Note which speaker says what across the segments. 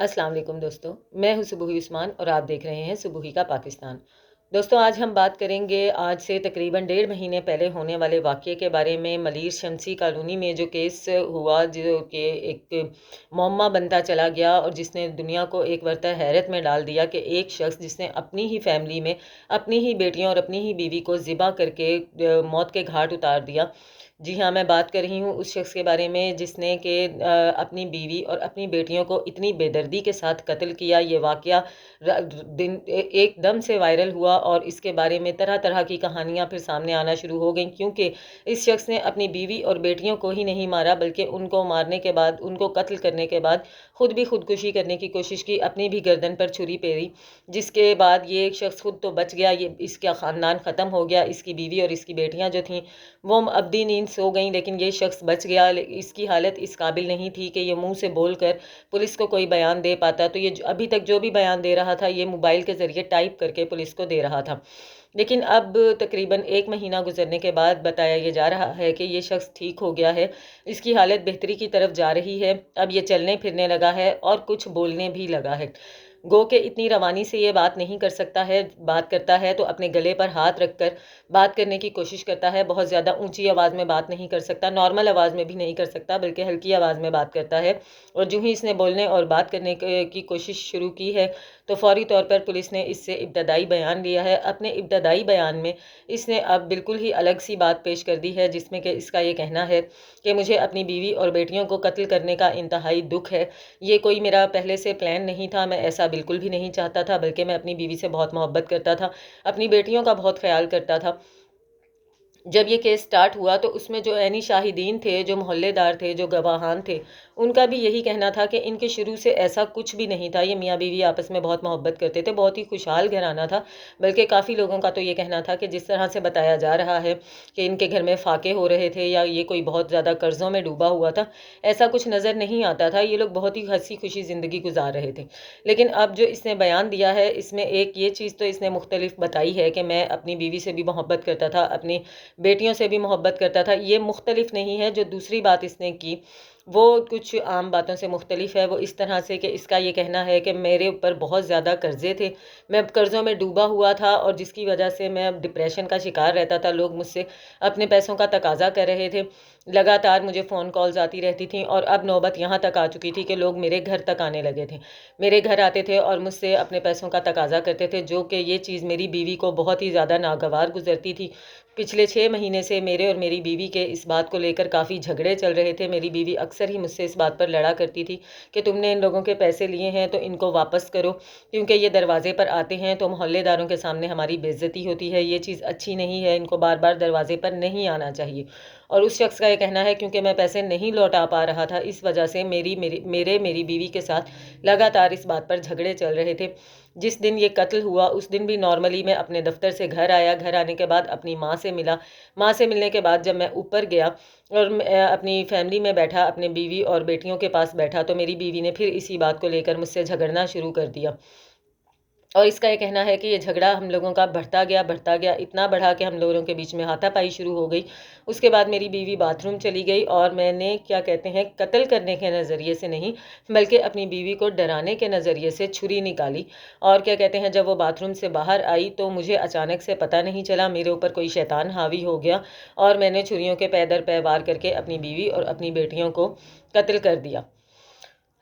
Speaker 1: अस्सलाम वालेकुम दोस्तों, मैं हूं सुबुही उस्मान और आप देख रहे हैं सुबुही का पाकिस्तान। दोस्तों, आज हम बात करेंगे आज से तकरीबन 1.5 महीने पहले होने वाले वाक़ये के बारे में। मलीर शमसी कॉलोनी में जो केस हुआ, जो कि एक मुअम्मा बनता चला गया और जिसने दुनिया को एक मरतबा हैरत में डाल दिया कि एक शख्स जिसने अपनी ही फैमिली में अपनी ही बेटियों और अपनी ही बीवी को ज़िबा करके मौत के घाट उतार दिया। जी हाँ, मैं बात कर रही हूँ उस शख्स के बारे में जिसने कि अपनी बीवी और अपनी बेटियों को इतनी बेदर्दी के साथ कत्ल किया। ये वाक़या एकदम से वायरल हुआ और इसके बारे में तरह तरह की कहानियाँ फिर सामने आना शुरू हो गई, क्योंकि इस शख्स ने अपनी बीवी और बेटियों को ही नहीं मारा, बल्कि उनको मारने के बाद, उनको कत्ल करने के बाद खुद भी खुदकुशी करने की कोशिश की, अपनी भी गर्दन पर छुरी फेरी। जिसके बाद ये एक शख्स खुद तो बच गया, ये इसका ख़ानदान ख़त्म हो गया। इसकी बीवी और इसकी बेटियाँ जो थीं वो अब्दी नींद सो गई, लेकिन ये शख्स बच गया। इसकी हालत इस काबिल नहीं थी कि ये मुंह से बोलकर पुलिस को कोई बयान दे पाता। तो ये अभी तक जो भी बयान दे रहा था, ये मोबाइल के ज़रिए टाइप करके पुलिस को दे रहा था। लेकिन अब तकरीबन 1 महीना गुजरने के बाद बताया ये जा रहा है कि ये शख्स ठीक हो गया है, इसकी हालत बेहतरी की तरफ जा रही है। अब ये चलने फिरने लगा है और कुछ बोलने भी लगा है। गो के इतनी रवानी से ये बात नहीं कर सकता है, बात करता है तो अपने गले पर हाथ रखकर बात करने की कोशिश करता है। बहुत ज़्यादा ऊंची आवाज़ में बात नहीं कर सकता, नॉर्मल आवाज़ में भी नहीं कर सकता, बल्कि हल्की आवाज़ में बात करता है। और जो ही इसने बोलने और बात करने की कोशिश शुरू की है, तो फौरी तौर पर पुलिस ने इससे इब्तदाई बयान लिया है। अपने इब्तदाई बयान में इसने अब बिल्कुल ही अलग सी बात पेश कर दी है, जिसमें कि इसका ये कहना है कि मुझे अपनी बीवी और बेटियों को कत्ल करने का इंतहाई दुख है। ये कोई मेरा पहले से प्लान नहीं था, मैं ऐसा बिल्कुल भी नहीं चाहता था, बल्कि मैं अपनी बीवी से बहुत मोहब्बत करता था, अपनी बेटियों का बहुत ख्याल करता था। जब ये केस स्टार्ट हुआ तो उसमें जो ऐनी शाहिदीन थे, जो मोहल्लेदार थे, जो गवाहान थे, उनका भी यही कहना था कि इनके शुरू से ऐसा कुछ भी नहीं था। ये मियाँ बीवी आपस में बहुत मोहब्बत करते थे, बहुत ही खुशहाल घराना था। बल्कि काफ़ी लोगों का तो ये कहना था कि जिस तरह से बताया जा रहा है कि इनके घर में फाके हो रहे थे या ये कोई बहुत ज़्यादा कर्ज़ों में डूबा हुआ था, ऐसा कुछ नज़र नहीं आता था। ये लोग बहुत ही हंसी खुशी ज़िंदगी गुजार रहे थे। लेकिन अब जो इसने बयान दिया है, इसमें एक ये चीज़ तो इसने मुख्तलिफ बताई है कि मैं अपनी बीवी से भी मोहब्बत करता था, अपनी बेटियों से भी मोहब्बत करता था। ये मुख्तलिफ नहीं है। जो दूसरी बात इसने की वो कुछ आम बातों से मुख्तलिफ है। वो इस तरह से कि इसका ये कहना है कि मेरे ऊपर बहुत ज़्यादा कर्ज़े थे, मैं कर्ज़ों में डूबा हुआ था और जिसकी वजह से मैं डिप्रेशन का शिकार रहता था। लोग मुझसे अपने पैसों का तकाजा कर रहे थे, लगातार मुझे फ़ोन कॉल्स आती रहती थी और अब नौबत यहाँ तक आ चुकी थी कि लोग मेरे घर तक आने लगे थे। मेरे घर आते थे और मुझसे अपने पैसों का तकाजा करते थे, जो कि ये चीज़ मेरी बीवी को बहुत ही ज़्यादा नागवार गुजरती थी। पिछले 6 महीने से मेरे और मेरी बीवी के इस बात को लेकर काफ़ी झगड़े चल रहे थे। मेरी बीवी अक्सर ही मुझसे इस बात पर लड़ा करती थी कि तुमने इन लोगों के पैसे लिए हैं तो इनको वापस करो, क्योंकि ये दरवाजे पर आते हैं तो मोहल्लेदारों के सामने हमारी बेइज्जती होती है। ये चीज़ अच्छी नहीं है, इनको बार बार दरवाजे पर नहीं आना चाहिए। और उस शख्स का ये कहना है क्योंकि मैं पैसे नहीं लौटा पा रहा था, इस वजह से मेरी बीवी के साथ लगातार इस बात पर झगड़े चल रहे थे। जिस दिन ये कत्ल हुआ उस दिन भी नॉर्मली मैं अपने दफ्तर से घर आया, घर आने के बाद अपनी माँ से मिला। माँ से मिलने के बाद जब मैं ऊपर गया और मैं अपनी फैमिली में बैठा, अपने बीवी और बेटियों के पास बैठा, तो मेरी बीवी ने फिर इसी बात को लेकर मुझसे झगड़ना शुरू कर दिया। और इसका ये कहना है कि ये झगड़ा हम लोगों का बढ़ता गया, इतना बढ़ा कि हम लोगों के बीच में हाथापाई शुरू हो गई। उसके बाद मेरी बीवी बाथरूम चली गई और मैंने क्या कहते हैं कत्ल करने के नज़रिए से नहीं, बल्कि अपनी बीवी को डराने के नज़रिए से छुरी निकाली। और क्या कहते हैं जब वो बाथरूम से बाहर आई तो मुझे अचानक से पता नहीं चला, मेरे ऊपर कोई शैतान हावी हो गया और मैंने छुरियों के पै दर पै वार करके अपनी बीवी और अपनी बेटियों को कत्ल कर दिया।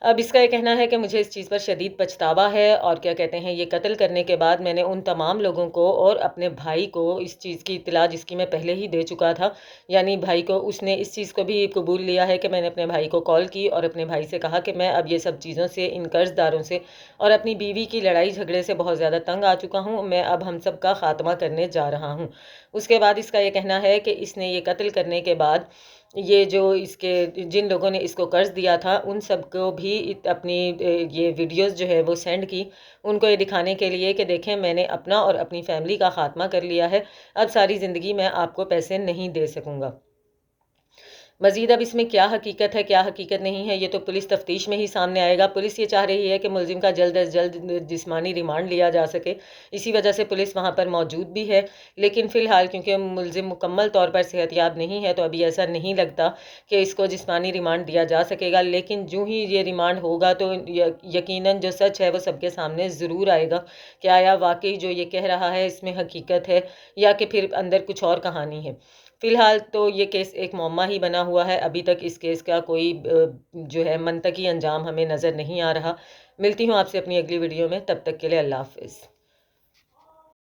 Speaker 1: अब इसका ये कहना है कि मुझे इस चीज़ पर शदीद पछतावा है और क्या कहते हैं ये कत्ल करने के बाद मैंने उन तमाम लोगों को और अपने भाई को इस चीज़ की इत्तला, जिसकी मैं पहले ही दे चुका था, यानी भाई को, उसने इस चीज़ को भी कबूल लिया है कि मैंने अपने भाई को कॉल की और अपने भाई से कहा कि मैं अब ये सब चीज़ों से, इन कर्जदारों से और अपनी बीवी की लड़ाई झगड़े से बहुत ज़्यादा तंग आ चुका हूँ, मैं अब हम सब का ख़ात्मा करने जा रहा हूँ। उसके बाद इसका ये कहना है कि इसने ये कत्ल करने के बाद ये जो इसके जिन लोगों ने इसको कर्ज दिया था उन सबको भी अपनी ये वीडियोस जो है वो सेंड की, उनको ये दिखाने के लिए कि देखें मैंने अपना और अपनी फैमिली का खात्मा कर लिया है, अब सारी ज़िंदगी मैं आपको पैसे नहीं दे सकूंगा। مزید اب اس میں کیا حقیقت ہے کیا حقیقت نہیں ہے یہ تو پولیس تفتیش میں ہی سامنے آئے گا۔ پولیس یہ چاہ رہی ہے کہ ملزم کا جلد از جلد جسمانی ریمانڈ لیا جا سکے، اسی وجہ سے پولیس وہاں پر موجود بھی ہے، لیکن فی الحال کیونکہ ملزم مکمل طور پر صحت یاب نہیں ہے تو ابھی ایسا نہیں لگتا کہ اس کو جسمانی ریمانڈ دیا جا سکے گا، لیکن جو ہی یہ ریمانڈ ہوگا تو یقیناً جو سچ ہے وہ سب کے سامنے ضرور آئے گا کہ آیا واقعی جو یہ کہہ رہا ہے اس میں حقیقت ہے یا کہ پھر اندر کچھ اور کہانی ہے۔ فی الحال تو یہ کیس ایک معمہ ہی بنا ہوا ہے، ابھی تک اس کیس کا کوئی جو ہے منطقی انجام ہمیں نظر نہیں آ رہا۔ ملتی ہوں آپ سے اپنی اگلی ویڈیو میں، تب تک کے لیے اللہ حافظ۔